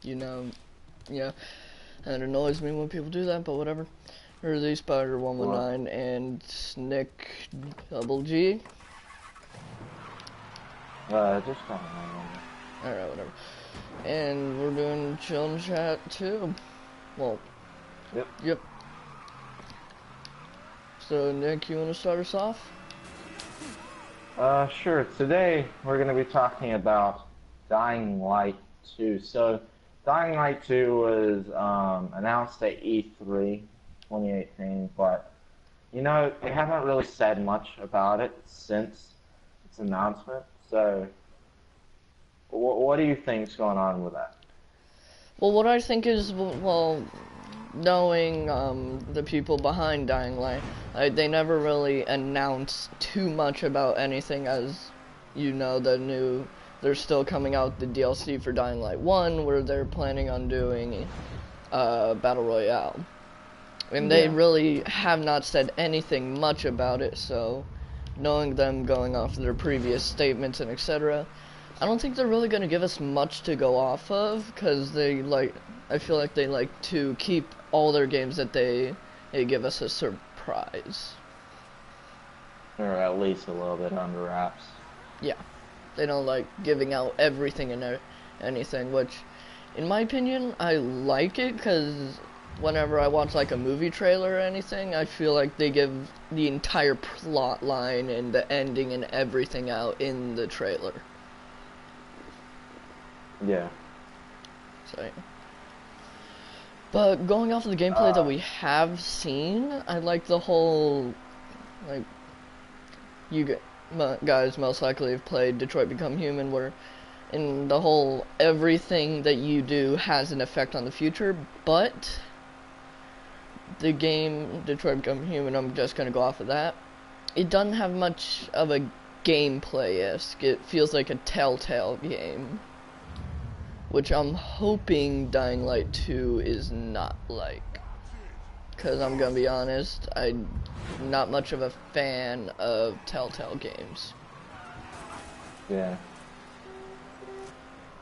you know, yeah, and it annoys me when people do that, but whatever. Or the Spider Well, 119 and Nick Double G. just kind of Alright, whatever. And we're doing chill and chat too. Well, Yep. yep. So Nick, you want to start us off? Sure. Today we're going to be talking about Dying Light 2. So, Dying Light 2 was announced at E3 2018, but you know they haven't really said much about it since its announcement. So, what do you think's going on with that? Well, what I think is, well, knowing the people behind Dying Light, they never really announced too much about anything. As you know, they're still coming out the DLC for Dying Light 1, where they're planning on doing Battle Royale. And they Yeah. really have not said anything much about it, so knowing them going off their previous statements and etc., I don't think they're really going to give us much to go off of, because I feel like they like to keep all their games that they give us a surprise. Or at least a little bit under wraps. Yeah, they don't like giving out everything and anything, which, in my opinion, I like it, because whenever I watch like a movie trailer or anything, I feel like they give the entire plot line and the ending and everything out in the trailer. Yeah. So, yeah. But going off of the gameplay that we have seen, I like the whole, like, guys most likely have played Detroit Become Human, where in the whole everything that you do has an effect on the future, but the game Detroit Become Human, I'm just gonna go off of that, it doesn't have much of a gameplay-esque. It feels like a Telltale game, which I'm hoping Dying Light 2 is not like. Because I'm gonna be honest, I'm not much of a fan of Telltale games. Yeah.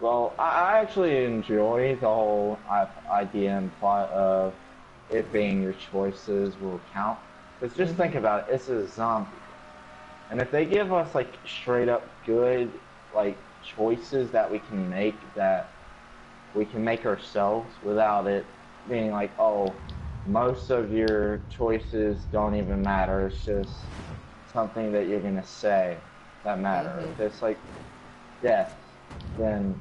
Well, I actually enjoy the whole idea and plot of it being your choices will count. Because just think about it, it's a zombie. And if they give us, like, straight up good, like, choices that we can make ourselves without it being like, oh, most of your choices don't even matter. It's just something that you're gonna say that matter. If it's like death, then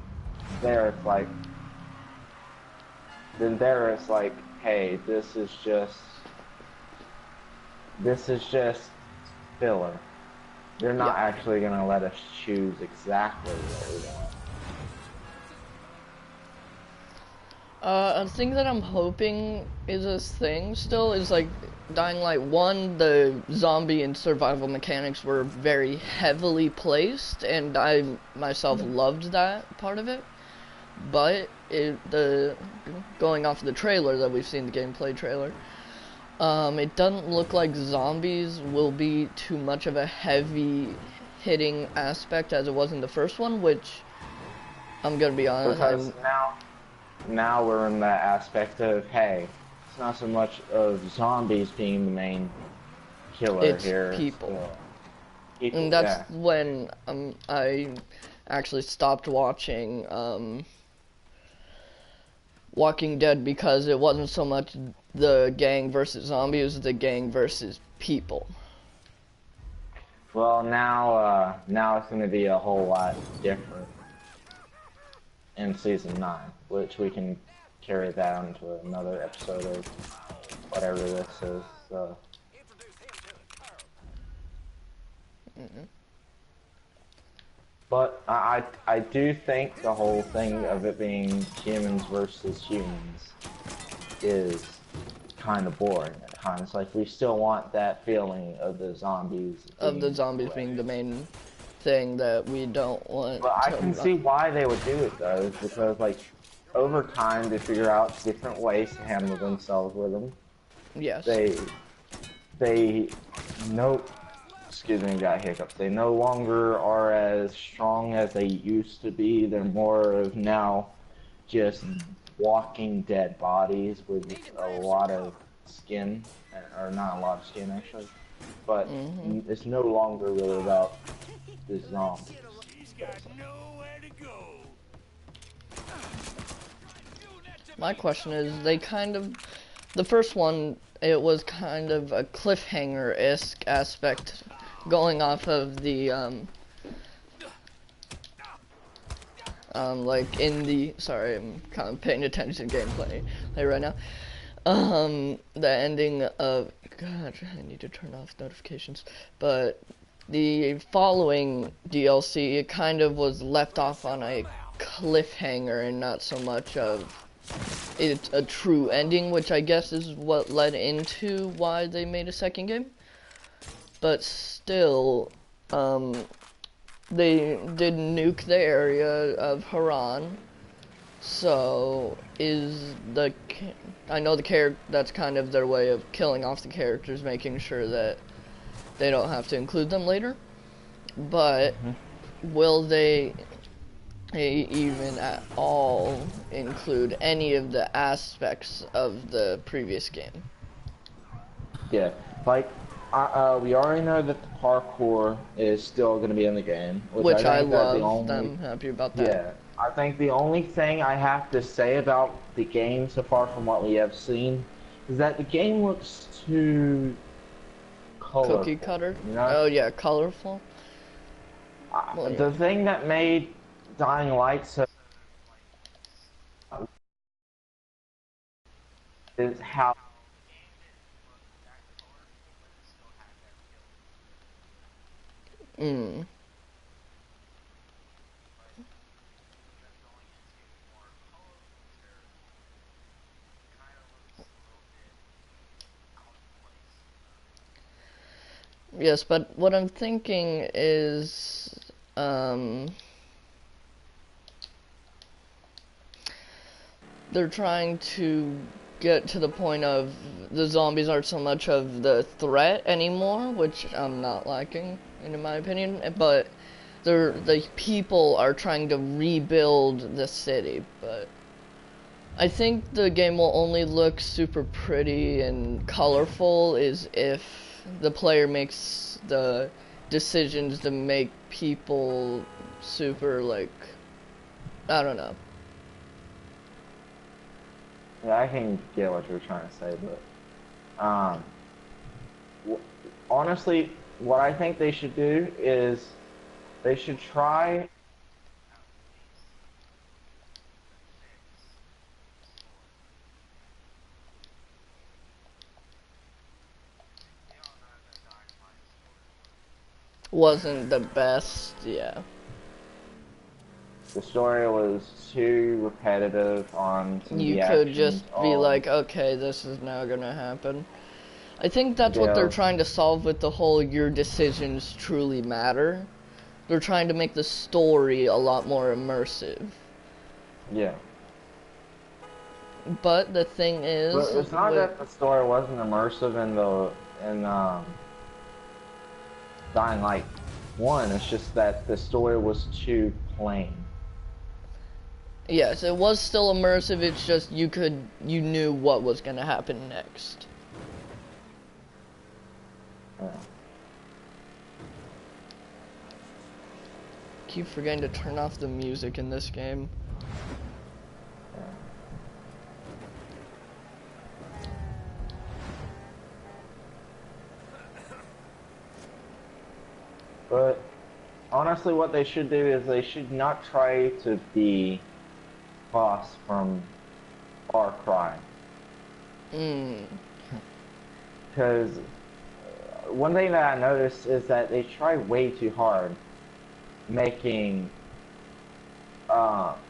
there it's like, hey, this is just filler. You're not actually gonna let us choose exactly what we want. A thing that I'm hoping is a thing still is like Dying Light 1, the zombie and survival mechanics were very heavily placed, and I myself loved that part of it. But going off of the trailer that we've seen, the gameplay trailer, it doesn't look like zombies will be too much of a heavy hitting aspect as it was in the first one, which I'm gonna be honest. Because now we're in that aspect of, hey, it's not so much of zombies being the main killer here. People. People. And that's when I actually stopped watching Walking Dead, because it wasn't so much the gang versus zombies, it was the gang versus people. Well, now it's going to be a whole lot different in Season 9, which we can carry that into another episode of whatever this is, so. But I do think the whole thing of it being humans versus humans is kind of boring at times. It's like, we still want that feeling of the zombies. Being the main thing that we don't want. But I can see why they would do it though, because like over time they figure out different ways to handle themselves with them. Yes. They know. Excuse me, got hiccups. They no longer are as strong as they used to be. They're more of now just walking dead bodies with a lot of skin, or not a lot of skin actually, but Hmm. it's no longer really about the zombies. My question is, they kind of, the first one, it was kind of a cliffhanger-esque aspect, going off of the like in the, sorry, I'm kind of paying attention to gameplay right now. The ending of, God, I need to turn off notifications, but the following DLC, it kind of was left off on a cliffhanger and not so much of it's a true ending, which I guess is what led into why they made a second game. But still, they did nuke the area of Haran. So I know the character, that's kind of their way of killing off the characters, making sure that they don't have to include them later. But will they even at all include any of the aspects of the previous game? Yeah, like we already know that the parkour is still going to be in the game, Which I I think that the love. only I'm happy about that. yeah, I think the only thing I have to say about the game so far from what we have seen is that the game looks too Cookie colorful. cutter? You know, Oh yeah, colorful. Well, the thing that made Dying Light so is how mm. Yes, but what I'm thinking is, um, they're trying to get to the point of the zombies aren't so much of the threat anymore, which I'm not liking, in my opinion, but the people are trying to rebuild the city, but I think the game will only look super pretty and colorful is if the player makes the decisions to make people super, like, I don't know. yeah, I can get what you're trying to say, but w honestly, what I think they should do is they should try. Wasn't the best, yeah. The story was too repetitive on some of You the could actions. just be like, okay, this is now gonna happen. I think that's what they're Yeah, trying to solve with the whole your decisions truly matter. They're trying to make the story a lot more immersive. yeah. But the thing is, But it's not with that the story wasn't immersive in Dying Light 1. It's just that the story was too plain. yes, it was still immersive. It's just you knew what was gonna happen next. Yeah. Keep forgetting to turn off the music in this game. But honestly, what they should do is they should not try to be Boss from Far Cry. Mm. Because one thing that I noticed is that they try way too hard making.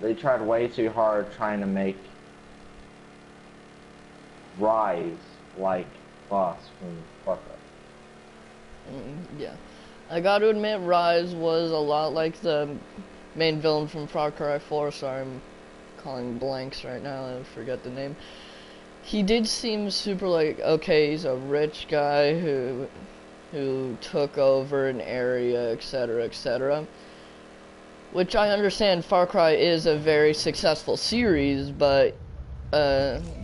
They tried way too hard trying to make Rise like Boss from Far Cry. Yeah. I gotta admit, Rise was a lot like the main villain from Far Cry 4. Sorry, I'm calling blanks right now. I forget the name. He did seem super like, okay, he's a rich guy who took over an area, etc., etc. which I understand Far Cry is a very successful series, but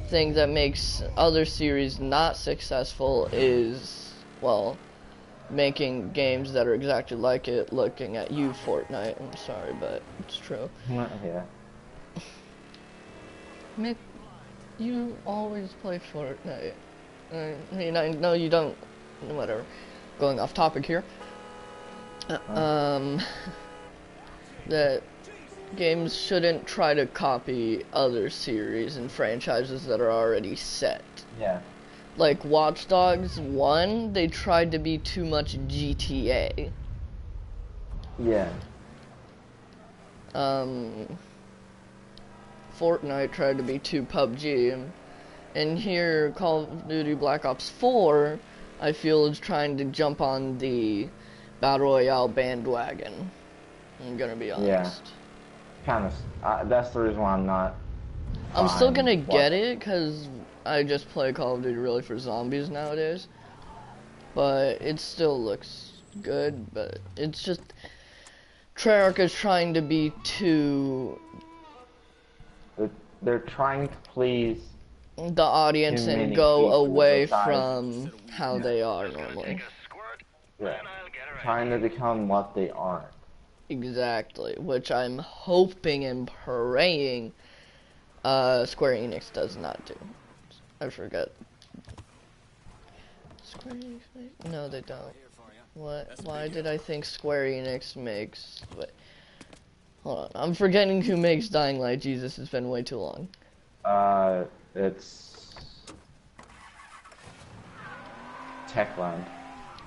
thing that makes other series not successful is, well, making games that are exactly like it. Looking at you, Fortnite. I'm sorry, but it's true. Yeah. Mick, you always play Fortnite. I mean, I know you don't. Whatever. Going off topic here. That games shouldn't try to copy other series and franchises that are already set. Yeah. Like Watch Dogs 1, they tried to be too much GTA. Yeah. Fortnite tried to be too PUBG. And here, Call of Duty Black Ops 4, I feel is trying to jump on the Battle Royale bandwagon. I'm gonna be honest. Yeah. Kind of. That's the reason why I'm not. I'm still gonna get it, because I just play Call of Duty really for zombies nowadays. But it still looks good, but it's just... Treyarch is trying to be too... They're trying to please the audience and go away from how they are normally. Yeah. Trying to become what they aren't. Exactly, which I'm hoping and praying Square Enix does not do. I forget. Square Enix? No, they don't. What? Why did I think Square Enix makes... Wait. Hold on. I'm forgetting who makes Dying Light. Jesus, it's been way too long. It's... Techland.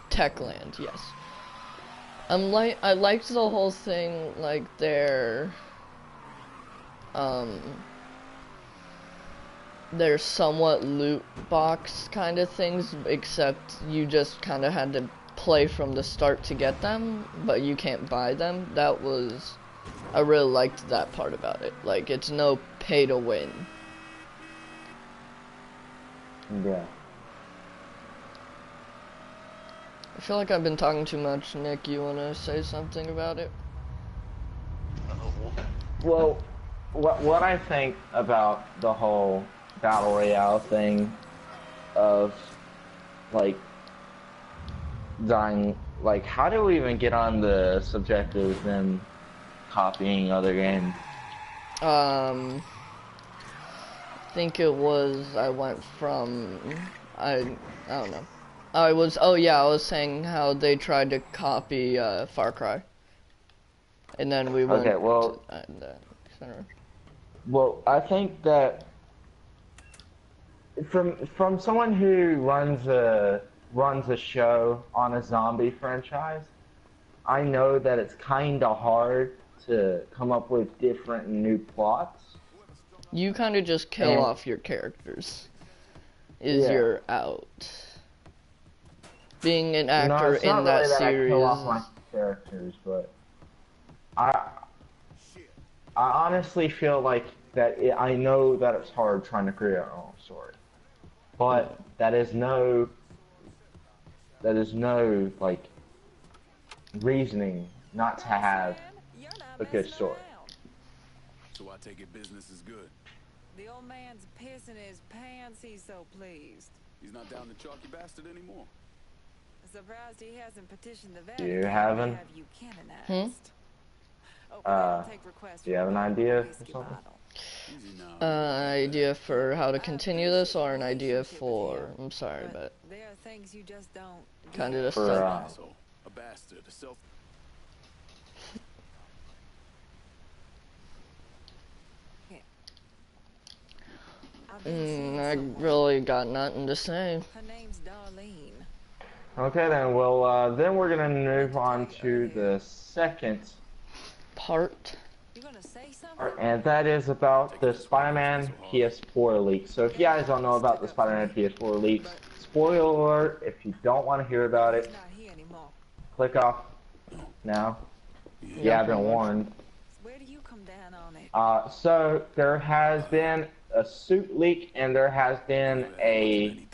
Techland, yes. I liked the whole thing, like, their somewhat loot box kind of things, except you just kind of had to play from the start to get them, but you can't buy them. I really liked that part about it. Like, it's no pay to win. Yeah. I feel like I've been talking too much. Nick, you want to say something about it? Well, what I think about the whole Battle Royale thing of, like, dying, like, how do we even get on the subject of them copying other games? I think it was, I went from, I don't know. I was saying how they tried to copy Far Cry, and then we went. Okay, well, well, I think that from someone who runs a show on a zombie franchise, I know that it's kind of hard to come up with different and new plots. You kind of just kill off your characters. You're out. Being an actor in that series. I kill off my characters, but I honestly feel like that. I know that it's hard trying to create our own story, but that is no like reasoning not to have a good story. So I take it business is good. The old man's pissing his pants. He's so pleased. He's not down the chalky bastard anymore. Surprised he hasn't petitioned the vet. Do you have an? Do you have an idea or something? Idea for how to continue this, or an idea for? I'm sorry, but there are things you just don't. Kind of just for a bastard, a self. I really got nothing to say. Her name's Darlene. Okay then, well, then we're gonna move on to the second part. You gonna say something? And that is about the Spider-Man PS4 leak. So if you guys don't know about the Spider-Man PS4 leaks, spoiler alert, if you don't want to hear about it, click off now. You have been warned. Where do you come down on it? So there has been a suit leak, and there has been a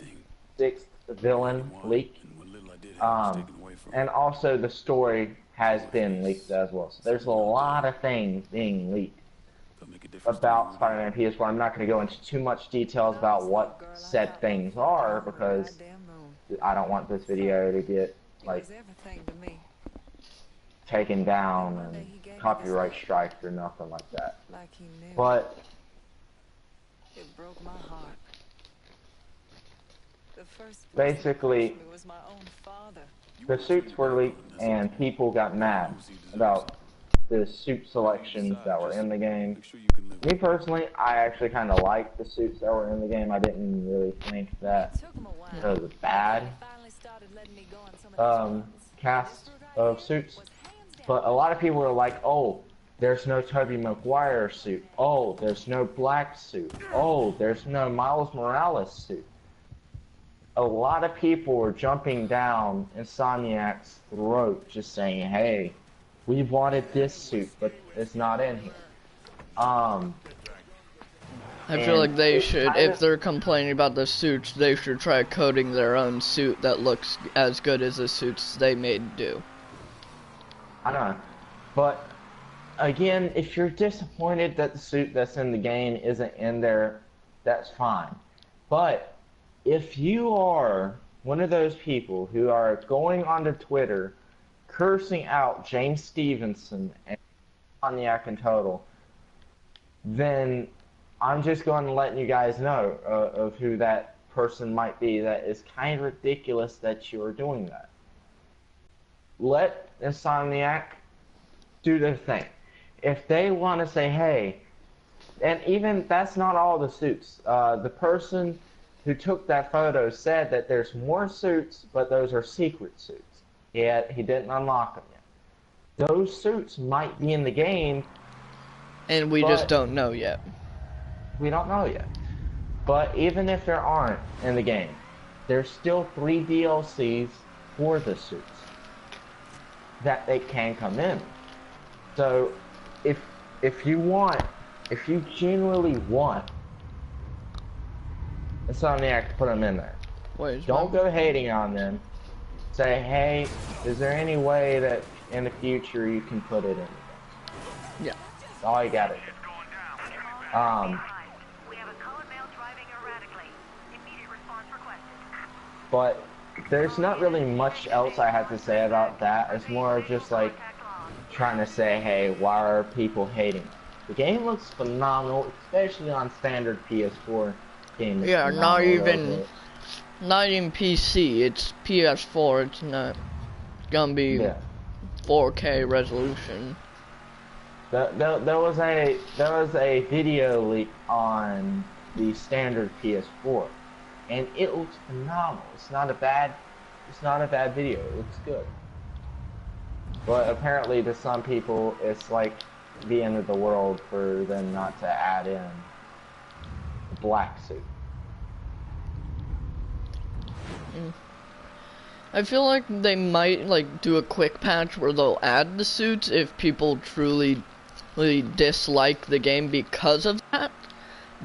sixth villain leak. And also the story has been leaked as well. So there's a lot of things being leaked They'll make a difference about to Spider-Man PS4. I'm not going to go into too much details about what said things are because I don't want this video to get like everything to me. taken down and copyright striked or nothing like that. Like he knew. But It broke my heart. The first basically, person who was my own father. the suits were leaked and people got mad about the suit selections that were in the game. make sure you can live Me personally, I actually kind of liked the suits that were in the game. I didn't really think that Took him a while. it was bad Finally started letting me go on some of these runs. cast of suits. But a lot of people were like, oh, there's no Tobey Maguire suit. Oh, there's no Black suit. Oh, there's no Miles Morales suit. A lot of people were jumping down Insomniac's throat just saying, hey, we wanted this suit, but it's not in here. I feel like they should, if they're complaining about the suits, they should try coding their own suit that looks as good as the suits they made do. I don't know. But, again, if you're disappointed that the suit that's in the game isn't in there, that's fine. But, if you are one of those people who are going onto Twitter, cursing out James Stevenson and Insomniac in total, then I'm just going to let you guys know of who that person might be. That is kind of ridiculous that you are doing that. Let Insomniac do their thing. If they want to say, hey, and even that's not all the suits. The person who took that photo said that there's more suits, but those are secret suits. Yet he didn't unlock them yet. Those suits might be in the game, And we just don't know yet. we don't know yet. But even if there aren't in the game, there's still 3 DLCs for the suits that they can come in. So if you genuinely want Insomniac to put them in there, Wait, don't go hating on them. Say, hey, is there any way that in the future you can put it in? Yeah. That's all you gotta do. We have a colored male driving erratically. Immediate response requested. But there's not really much else I have to say about that. It's more of just like trying to say, hey, why are people hating? The game looks phenomenal, especially on standard PS4 games. Yeah, not even PC. It's PS4. It's not gonna be Yeah. 4K resolution. There was a video leak on the standard PS4, and it looks phenomenal. It's not a bad video. It looks good. But apparently, to some people, it's like the end of the world for them not to add in the black suit. I feel like they might like do a quick patch where they'll add the suits if people truly really dislike the game because of that.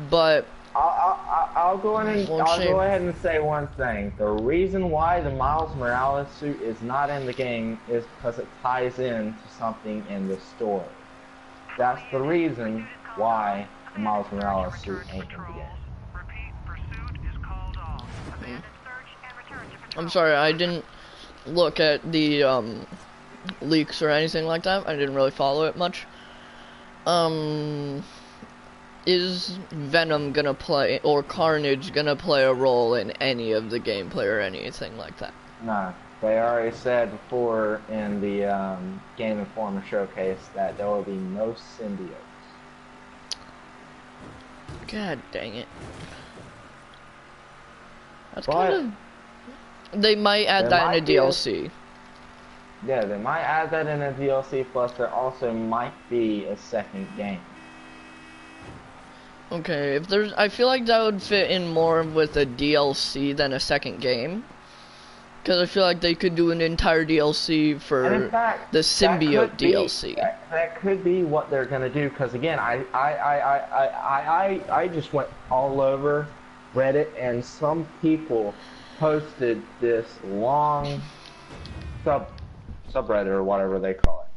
But I'll go Well, shame. go ahead and say one thing. The reason why the Miles Morales suit is not in the game is because it ties in to something in the story. That's the reason why the Miles Morales suit ain't in the game. Repeat, pursuit is called off. Abandon search and return to control. I'm sorry, I didn't look at the leaks or anything like that. I didn't really follow it much. Is Venom gonna play, or Carnage gonna play a role in any of the gameplay or anything like that? No, they already said before in the Game Informer showcase that there will be no symbiotes. God dang it. That's But kind of... They might add there that in might a be a- DLC. Yeah, they might add that in a DLC, plus there also might be a second game. Okay, if there's... I feel like that would fit in more with a DLC than a second game. Because I feel like they could do an entire DLC And for in fact, the that symbiote could be- DLC. That could be what they're gonna do. Because again, I just went all over Reddit, and some people posted this long subreddit or whatever they call it,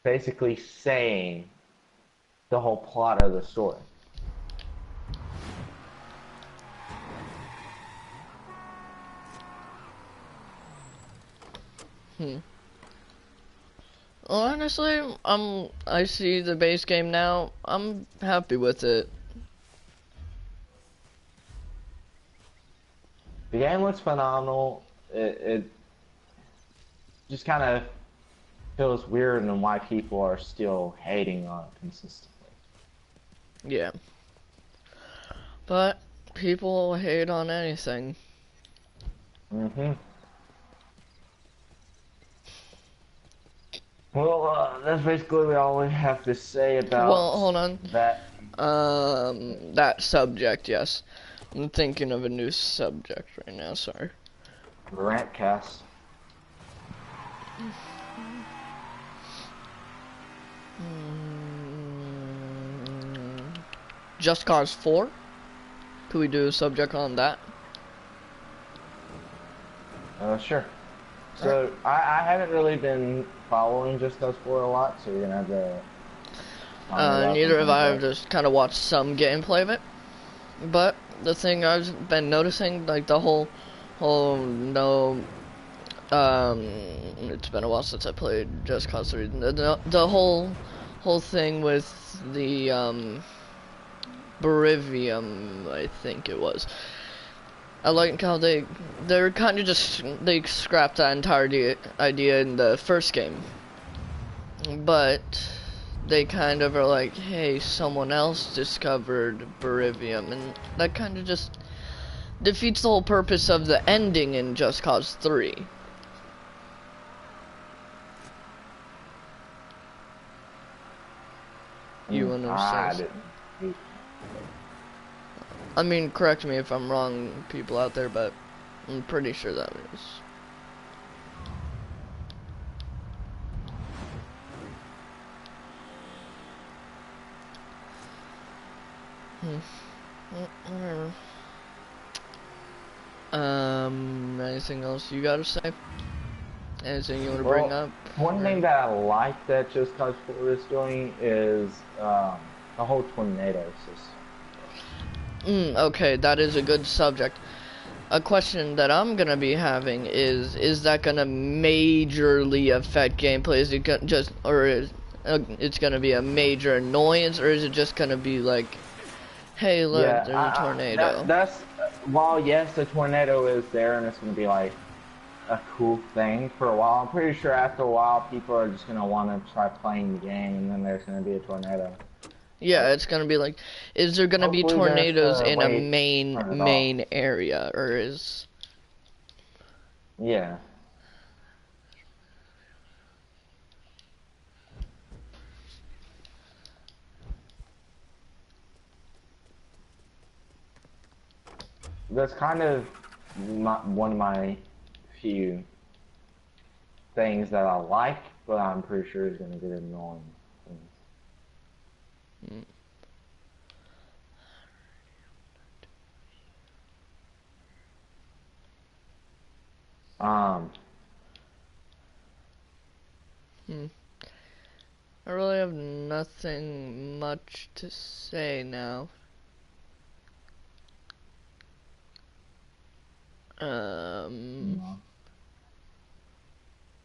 basically saying the whole plot of the story. Honestly, I see the base game now. I'm happy with it. The game looks phenomenal. It just kind of feels weird and why people are still hating on it consistently. Yeah. But people hate on anything. Mm-hmm. Well, that's basically all we have to say about Well, hold on. that. That subject, yes. I'm thinking of a new subject right now, sorry. Rantcast. Just Cause 4? Could we do a subject on that? Sure. So, I haven't really been following Just Cause 4 a lot, so you're gonna have to... Neither have I. I've just kind of watched some gameplay of it. But the thing I've been noticing, like the whole no, it's been a while since I played Just Cause 3. The whole thing with the Berivium, I think it was. I like how they're kind of just they scrapped that entire idea in the first game, but they kind of are like, hey, someone else discovered Berivium, and that kind of just defeats the whole purpose of the ending in Just Cause 3. You understand? I mean, correct me if I'm wrong, people out there, but I'm pretty sure that is. Whatever. Anything else you gotta say? Anything you wanna bring up? One thing that I like that Just Cause 4 is doing is the whole tornado system. Okay, that is a good subject. A question that I'm gonna be having is that gonna majorly affect gameplay? Is it just, or is it's gonna be a major annoyance, or is it just gonna be like, hey, look, there's a tornado? While yes, the tornado is there and it's gonna be like a cool thing for a while, I'm pretty sure after a while people are just gonna want to try playing the game, and then there's gonna be a tornado. Yeah, it's gonna be like, is there gonna be tornadoes in a main area, or is... Yeah. That's kind of one of my few things that I like, but I'm pretty sure is gonna get annoying. I really have nothing much to say now.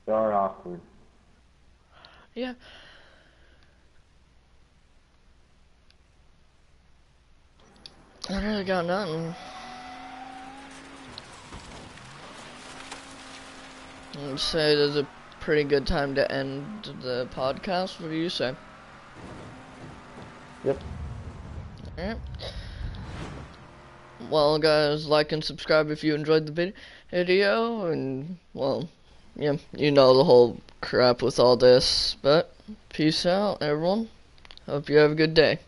Very awkward. Yeah. I really got nothing. I'd say there's a pretty good time to end the podcast. What do you say? Yep. Alright. Well, guys, like and subscribe if you enjoyed the video, and, well, yeah, you know the whole crap with all this, but peace out, everyone. Hope you have a good day.